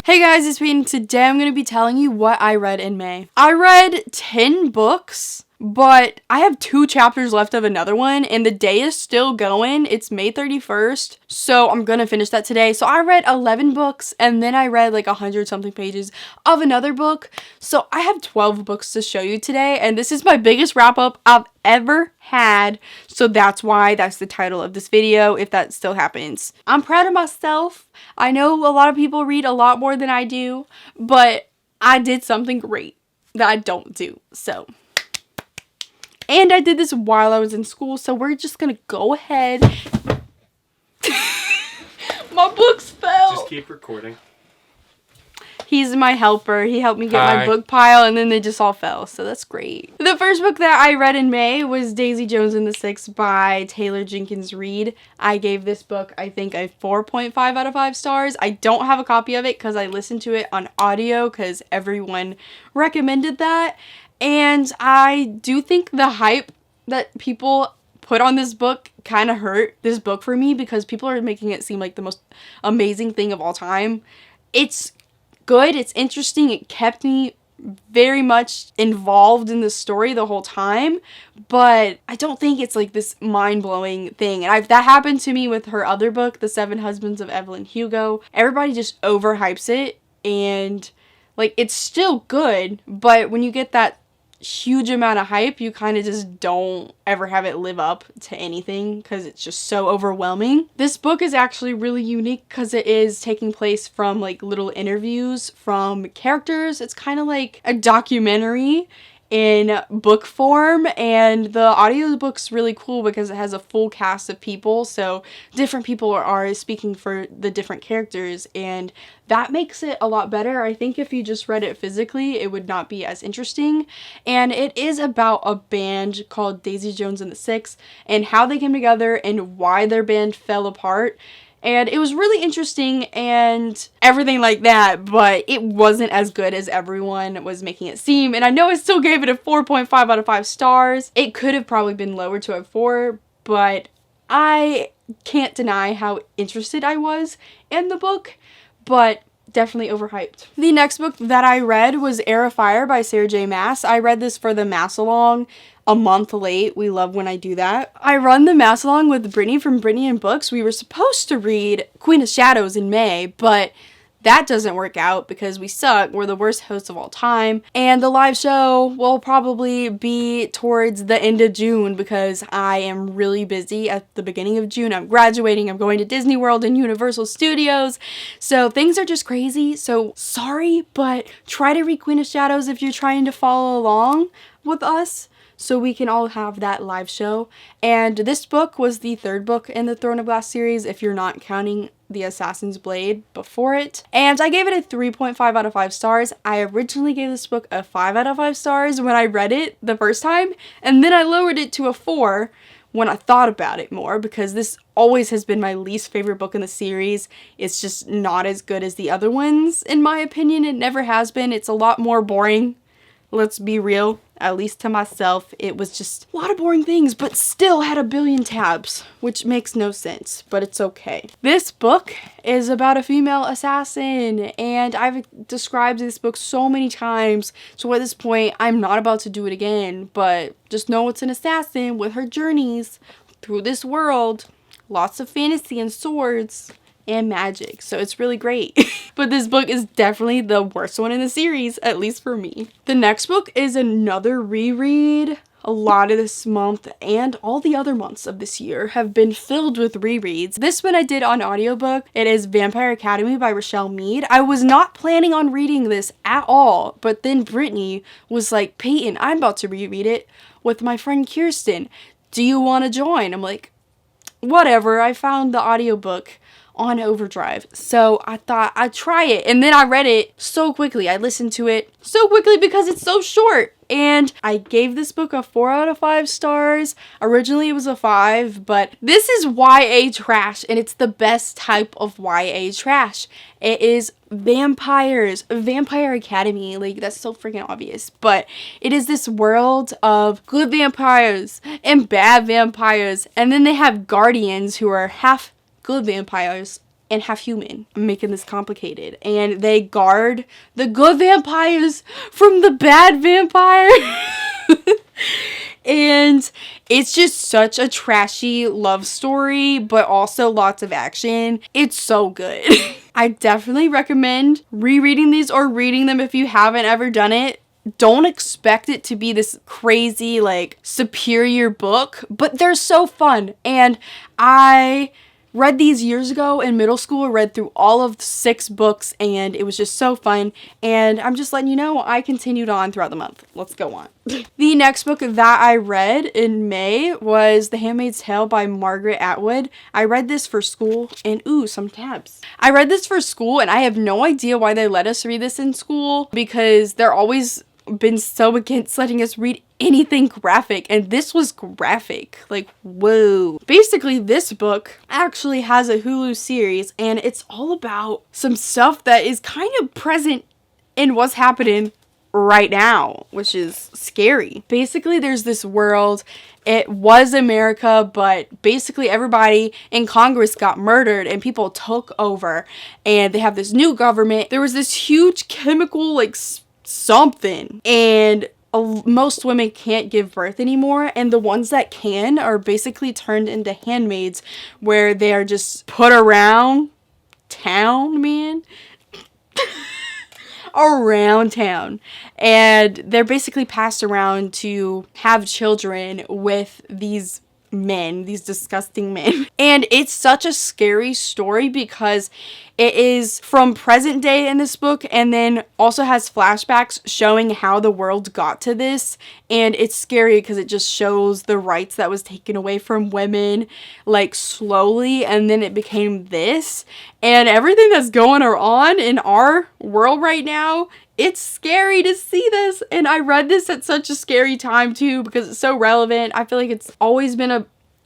Hey guys, it's Peyton. Today I'm going to be telling you what I read in May. I read 10 books, but I have 2 chapters left of another one, and the day is still going. It's May 31st, so I'm going to finish that today. So I read 11 books, and then I read like 100-something pages of another book. So I have 12 books to show you today, and this is my biggest wrap-up I've ever had. So that's why that's the title of this video, if that still happens. I'm proud of myself. I know a lot of people read a lot more than I do, but I did something great that I don't do. So, and I did this while I was in school, so we're just gonna go ahead. My books fell. Just keep recording. He's my helper. He helped me get my book pile, and then they just all fell, so that's great. The first book that I read in May was Daisy Jones and the Six by Taylor Jenkins Reid. I gave this book, I think, a 4.5 out of 5 stars. I don't have a copy of it because I listened to it on audio because everyone recommended that. And I do think the hype that people put on this book kind of hurt this book for me because people are making it seem like the most amazing thing of all time. It's good, it's interesting, it kept me very much involved in the story the whole time, but I don't think it's like this mind-blowing thing. And that happened to me with her other book, The Seven Husbands of Evelyn Hugo. Everybody just overhypes it, and like it's still good, but when you get that huge amount of hype, you kind of just don't ever have it live up to anything because it's just so overwhelming. This book is actually really unique because it is taking place from like little interviews from characters. It's kind of like a documentary in book form, and the audiobook's really cool because it has a full cast of people, so different people are speaking for the different characters, and that makes it a lot better. I think if you just read it physically, it would not be as interesting. And it is about a band called Daisy Jones and the Six and how they came together and why their band fell apart. And it was really interesting and everything like that, but it wasn't as good as everyone was making it seem. And I know I still gave it a 4.5 out of 5 stars. It could have probably been lowered to a 4, but I can't deny how interested I was in the book, but definitely overhyped. The next book that I read was Afire by Sarah J. Maas. I read this for the Mass-along a month late. We love when I do that. I run the Mass-along with Brittany from Brittany and Books. We were supposed to read Queen of Shadows in May, but that doesn't work out because we suck. We're the worst hosts of all time. And the live show will probably be towards the end of June because I am really busy at the beginning of June. I'm graduating. I'm going to Disney World and Universal Studios. So things are just crazy. So sorry, but try to read Queen of Shadows if you're trying to follow along with us, so we can all have that live show. And this book was the 3rd book in the Throne of Glass series, if you're not counting The Assassin's Blade before it. And I gave it a 3.5 out of 5 stars. I originally gave this book a 5 out of 5 stars when I read it the first time, and then I lowered it to a 4 when I thought about it more, because this always has been my least favorite book in the series. It's just not as good as the other ones, in my opinion. It never has been. It's a lot more boring. Let's be real, at least to myself. It was just a lot of boring things, but still had a billion tabs, which makes no sense, but it's okay. This book is about a female assassin, and I've described this book so many times, so at this point, I'm not about to do it again, but just know it's an assassin with her journeys through this world. Lots of fantasy and swords and magic, so it's really great. But this book is definitely the worst one in the series, at least for me. The next book is another reread. A lot of this month and all the other months of this year have been filled with rereads. This one I did on audiobook. It is Vampire Academy by Rochelle Mead. I was not planning on reading this at all, but then Brittany was like, Peyton, I'm about to reread it with my friend Kirsten. Do you want to join? I'm like, whatever. I found the audiobook on Overdrive, so I thought I'd try it, and then I read it so quickly. I listened to it so quickly because it's so short, and I gave this book a 4 out of 5 stars. Originally it was a 5, but this is YA trash, and it's the best type of YA trash. It is vampires, Vampire Academy, like that's so freaking obvious, but it is this world of good vampires and bad vampires, and then they have guardians who are half good vampires and half human. I'm making this complicated. And they guard the good vampires from the bad vampire. And it's just such a trashy love story, but also lots of action. It's so good. I definitely recommend rereading these or reading them if you haven't ever done it. Don't expect it to be this crazy, like, superior book, but they're so fun. And I read these years ago in middle school, read through all of 6 books, and it was just so fun. And I'm just letting you know, I continued on throughout the month. Let's go on. The next book that I read in May was The Handmaid's Tale by Margaret Atwood. I read this for school, and ooh, some tabs. I read this for school, and I have no idea why they let us read this in school, because they're always been so against letting us read anything graphic, and this was graphic. Like, whoa. Basically, this book actually has a Hulu series, and it's all about some stuff that is kind of present in what's happening right now, which is scary. Basically, there's this world. It was America, but basically everybody in Congress got murdered and people took over, and they have this new government. There was this huge chemical, like, something, and most women can't give birth anymore, and the ones that can are basically turned into handmaids, where they are just put around town, man. Around town, and they're basically passed around to have children with these men, these disgusting men. And it's such a scary story because it is from present day in this book, and then also has flashbacks showing how the world got to this. And it's scary because it just shows the rights that was taken away from women, like, slowly, and then it became this. And everything that's going on in our world right now, it's scary to see this. And I read this at such a scary time too, because it's so relevant. I feel like it's always been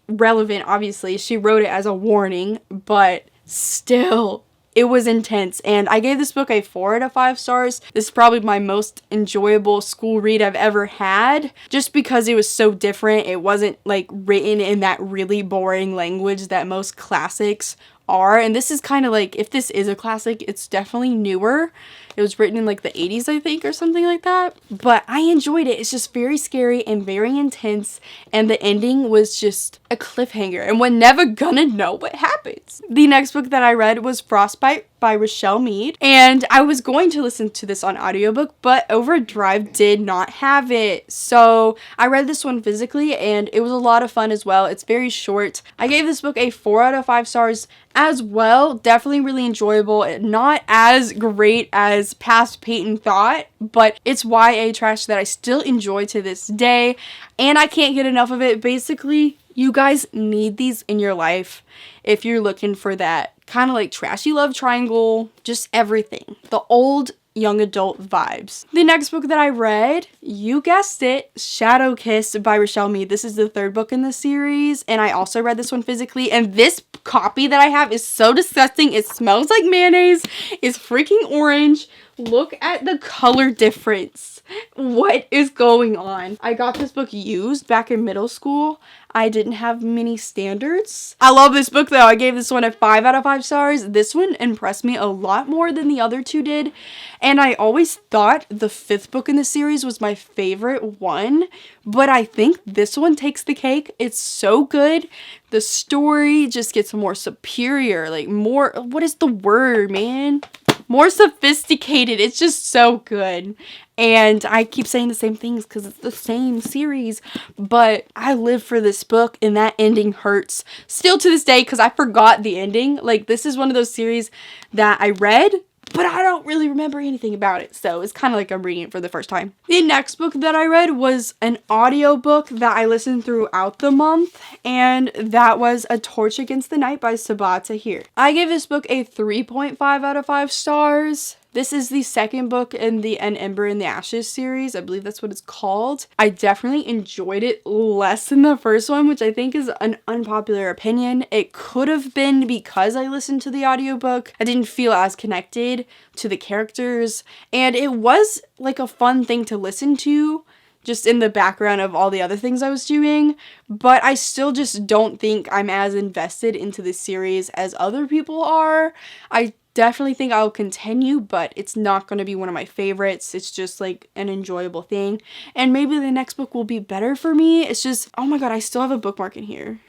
relevant, obviously. She wrote it as a warning, but still, it was intense. And I gave this book a 4 out of 5 stars. This is probably my most enjoyable school read I've ever had, just because it was so different. It wasn't, like, written in that really boring language that most classics are. And this is kind of like, if this is a classic, it's definitely newer. It was written in, like, the 80s, I think, or something like that. But I enjoyed it. It's just very scary and very intense. And the ending was just a cliffhanger. And we're never gonna know what happens. The next book that I read was Frostbite by Rochelle Mead. And I was going to listen to this on audiobook, but Overdrive did not have it. So I read this one physically, and it was a lot of fun as well. It's very short. I gave this book a 4 out of 5 stars as well. Definitely really enjoyable. Not as great as past Peyton thought, but it's YA trash that I still enjoy to this day, and I can't get enough of it. Basically, you guys need these in your life if you're looking for that kind of like trashy love triangle, just everything. The old young adult vibes. The next book that I read, you guessed it, Shadow Kiss by Rochelle Mead. This is the 3rd book in the series, and I also read this one physically, and this copy that I have is so disgusting. It smells like mayonnaise. It's freaking orange. Look at the color difference. What is going on? I got this book used back in middle school. I didn't have many standards. I love this book though. I gave this one a 5 out of 5 stars. This one impressed me a lot more than the other 2 did. And I always thought the 5th book in the series was my favorite one, but I think this one takes the cake. It's so good. The story just gets more superior, like more, what is the word, man? More sophisticated. It's just so good. And I keep saying the same things because it's the same series, but I live for this book, and that ending hurts still to this day because I forgot the ending. Like, this is one of those series that I read, but I don't really remember anything about it, so it's kind of like I'm reading it for the first time. The next book that I read was an audiobook that I listened throughout the month, and that was A Torch Against the Night by Sabaa Tahir. I gave this book a 3.5 out of 5 stars. This is the 2nd book in the An Ember in the Ashes series. I believe that's what it's called. I definitely enjoyed it less than the first one, which I think is an unpopular opinion. It could have been because I listened to the audiobook. I didn't feel as connected to the characters, and it was like a fun thing to listen to just in the background of all the other things I was doing, but I still just don't think I'm as invested into this series as other people are. I definitely think I'll continue, but it's not going to be one of my favorites. It's just like an enjoyable thing, and maybe the next book will be better for me. It's just, oh my god, I still have a bookmark in here.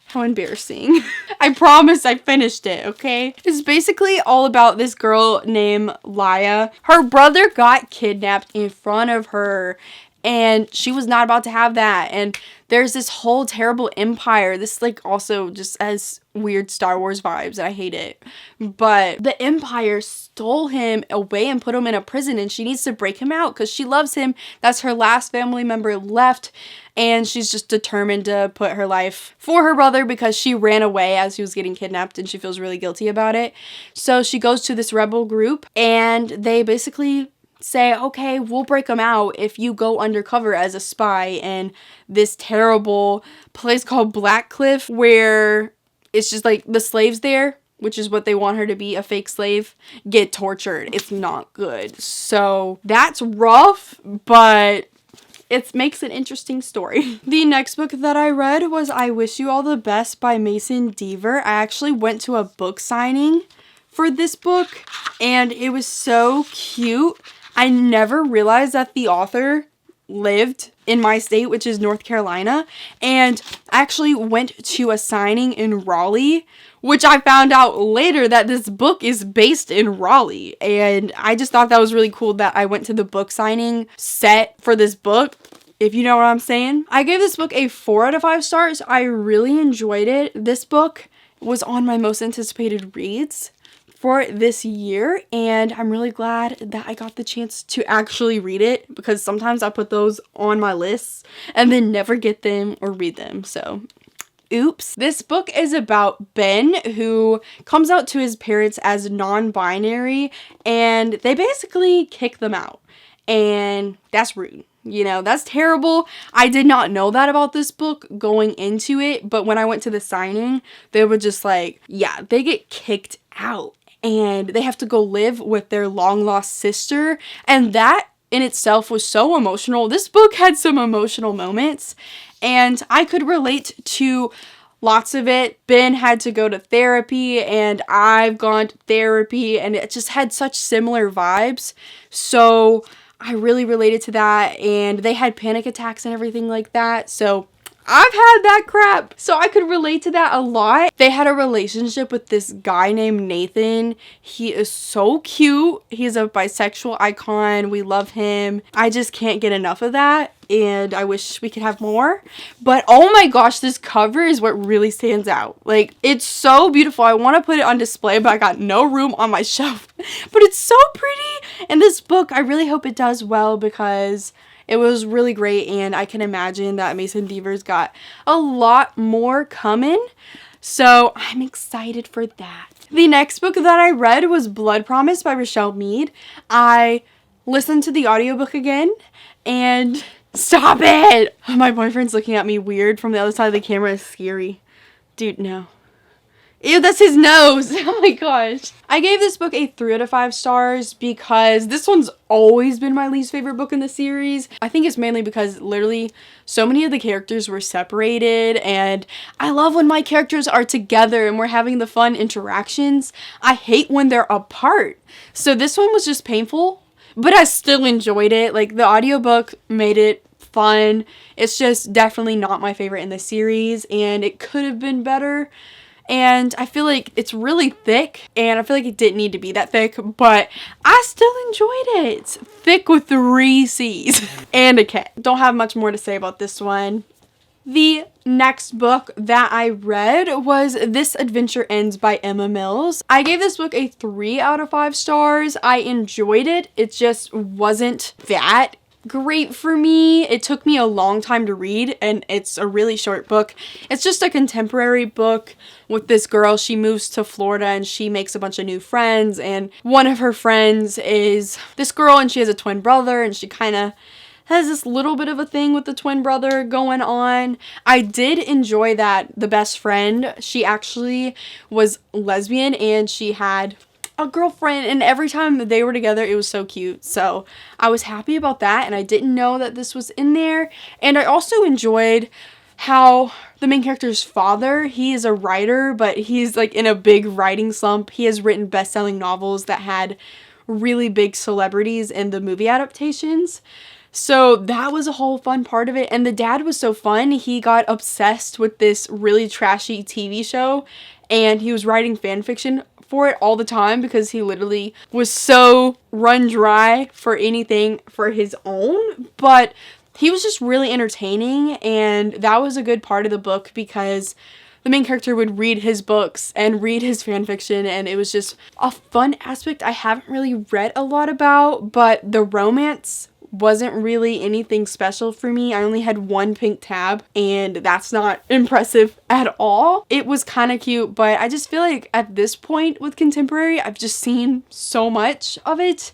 How embarrassing. I promise I finished it, okay? It's basically all about this girl named Laya. Her brother got kidnapped in front of her, and she was not about to have that. And there's this whole terrible empire. This like also just has weird Star Wars vibes, and I hate it. But the empire stole him away and put him in a prison, and she needs to break him out because she loves him. That's her last family member left, and she's just determined to put her life for her brother because she ran away as he was getting kidnapped, and she feels really guilty about it. So she goes to this rebel group, and they basically say, okay, we'll break them out if you go undercover as a spy in this terrible place called Blackcliff, where it's just like the slaves there, which is what they want her to be, a fake slave, get tortured. It's not good. So that's rough, but it makes an interesting story. The next book that I read was I Wish You All the Best by Mason Deaver. I actually went to a book signing for this book, and it was so cute. I never realized that the author lived in my state, which is North Carolina, and I actually went to a signing in Raleigh, which I found out later that this book is based in Raleigh, and I just thought that was really cool that I went to the book signing set for this book, if you know what I'm saying. I gave this book a 4 out of 5 stars. I really enjoyed it. This book was on my most anticipated reads for this year, and I'm really glad that I got the chance to actually read it, because sometimes I put those on my lists and then never get them or read them, so oops. This book is about Ben, who comes out to his parents as non-binary, and they basically kick them out, and that's rude. You know, that's terrible. I did not know that about this book going into it, but when I went to the signing, they were just like, yeah, they get kicked out, and they have to go live with their long-lost sister, and that in itself was so emotional. This book had some emotional moments, and I could relate to lots of it. Ben had to go to therapy, and I've gone to therapy, and it just had such similar vibes, so I really related to that, and they had panic attacks and everything like that, so I've had that crap, so I could relate to that a lot. They had a relationship with this guy named Nathan. He is so cute. He's a bisexual icon. We love him. I just can't get enough of that, and I wish we could have more. But oh my gosh, this cover is what really stands out. Like, it's so beautiful. I want to put it on display, but I got no room on my shelf. But it's so pretty, and this book, I really hope it does well, because it was really great, and I can imagine that Mason Deaver's got a lot more coming, so I'm excited for that. The next book that I read was Blood Promise by Rochelle Mead. I listened to the audiobook again, and stop it! My boyfriend's looking at me weird from the other side of the camera. Is scary. Dude, no. Ew, that's his nose. Oh my gosh. I gave this book a 3 out of 5 stars because this one's always been my least favorite book in the series. I think it's mainly because literally so many of the characters were separated, and I love when my characters are together and we're having the fun interactions. I hate when they're apart. So this one was just painful, but I still enjoyed it. Like, the audiobook made it fun. It's just definitely not my favorite in the series, and it could have been better. And I feel like it's really thick, and I feel like it didn't need to be that thick, but I still enjoyed it. It's thick with 3 C's and a K. Don't have much more to say about this one. The next book that I read was This Adventure Ends by Emma Mills. I gave this book a 3 out of 5 stars. I enjoyed it. It just wasn't that great for me. It took me a long time to read, and it's a really short book. It's just a contemporary book with this girl. She moves to Florida and she makes a bunch of new friends, and one of her friends is this girl, and she has a twin brother, and she kind of has this little bit of a thing with the twin brother going on. I did enjoy that the best friend, she actually was lesbian, and she had a girlfriend, and every time that they were together, it was so cute. So I was happy about that, and I didn't know that this was in there. And I also enjoyed how the main character's father, he is a writer, but he's like in a big writing slump. He has written best-selling novels that had really big celebrities in the movie adaptations. So that was a whole fun part of it. And the dad was so fun. He got obsessed with this really trashy TV show, and he was writing fan fiction for it all the time because he literally was so run dry for anything for his own. But he was just really entertaining, and that was a good part of the book because the main character would read his books and read his fan fiction, and it was just a fun aspect I haven't really read a lot about. But the romance wasn't really anything special for me. I only had one pink tab, and that's not impressive at all. It was kind of cute, but I just feel like at this point with contemporary, I've just seen so much of it,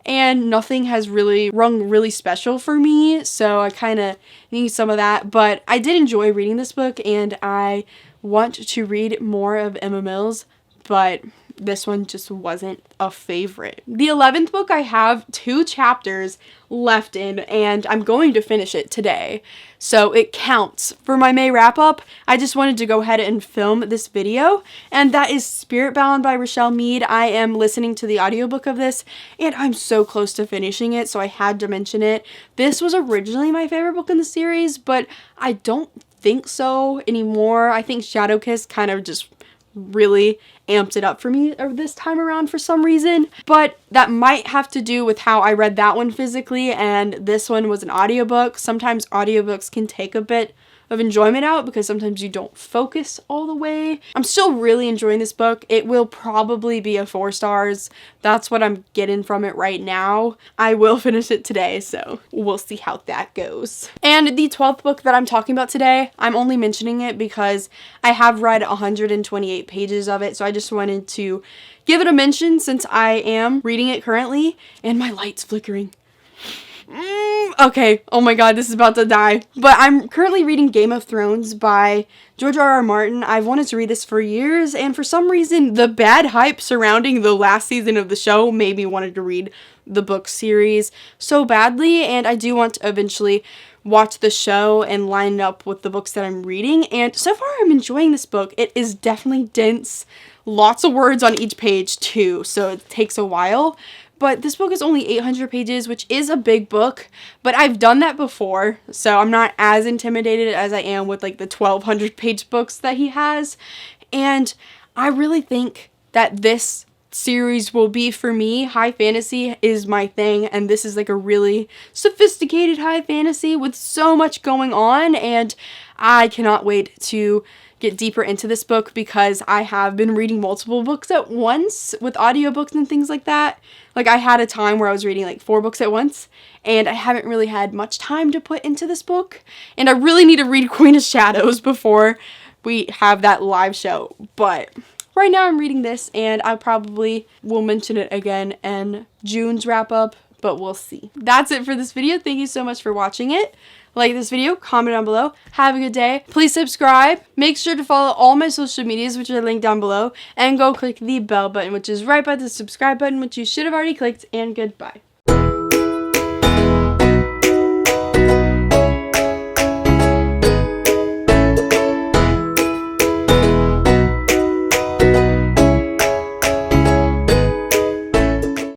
and nothing has really rung really special for me, so I kind of need some of that. But I did enjoy reading this book, and I want to read more of Emma Mills, but this one just wasn't a favorite. The 11th book, I have 2 chapters left in, and I'm going to finish it today, so it counts. For my May wrap-up, I just wanted to go ahead and film this video, and that is Spirit Bound by Rochelle Mead. I am listening to the audiobook of this, and I'm so close to finishing it, so I had to mention it. This was originally my favorite book in the series, but I don't think so anymore. I think Shadowkiss kind of just really amped it up for me this time around for some reason, but that might have to do with how I read that one physically and this one was an audiobook. Sometimes audiobooks can take a bit of enjoyment out because sometimes you don't focus all the way. I'm still really enjoying this book. It will probably be a 4 stars. That's what I'm getting from it right now. I will finish it today, so we'll see how that goes. And the 12th book that I'm talking about today, I'm only mentioning it because I have read 128 pages of it, so I just wanted to give it a mention since I am reading it currently, and my light's flickering. Okay, oh my god, this is about to die. But I'm currently reading Game of Thrones by George R.R. Martin. I've wanted to read this for years, and for some reason, the bad hype surrounding the last season of the show made me wanted to read the book series so badly, and I do want to eventually watch the show and line it up with the books that I'm reading, and so far I'm enjoying this book. It is definitely dense, lots of words on each page too, so it takes a while. But this book is only 800 pages, which is a big book, but I've done that before, so I'm not as intimidated as I am with like the 1200 page books that he has. And I really think that this series will be for me. High fantasy is my thing, and this is like a really sophisticated high fantasy with so much going on, and I cannot wait to get deeper into this book because I have been reading multiple books at once with audiobooks and things like that. Like I had a time where I was reading like 4 books at once, and I haven't really had much time to put into this book, and I really need to read Queen of Shadows before we have that live show. But right now I'm reading this, and I probably will mention it again in June's wrap up, but we'll see. That's it for this video. Thank you so much for watching it. Like this video, comment down below. Have a good day. Please subscribe. Make sure to follow all my social medias, which are linked down below, and go click the bell button, which is right by the subscribe button, which you should have already clicked, and goodbye.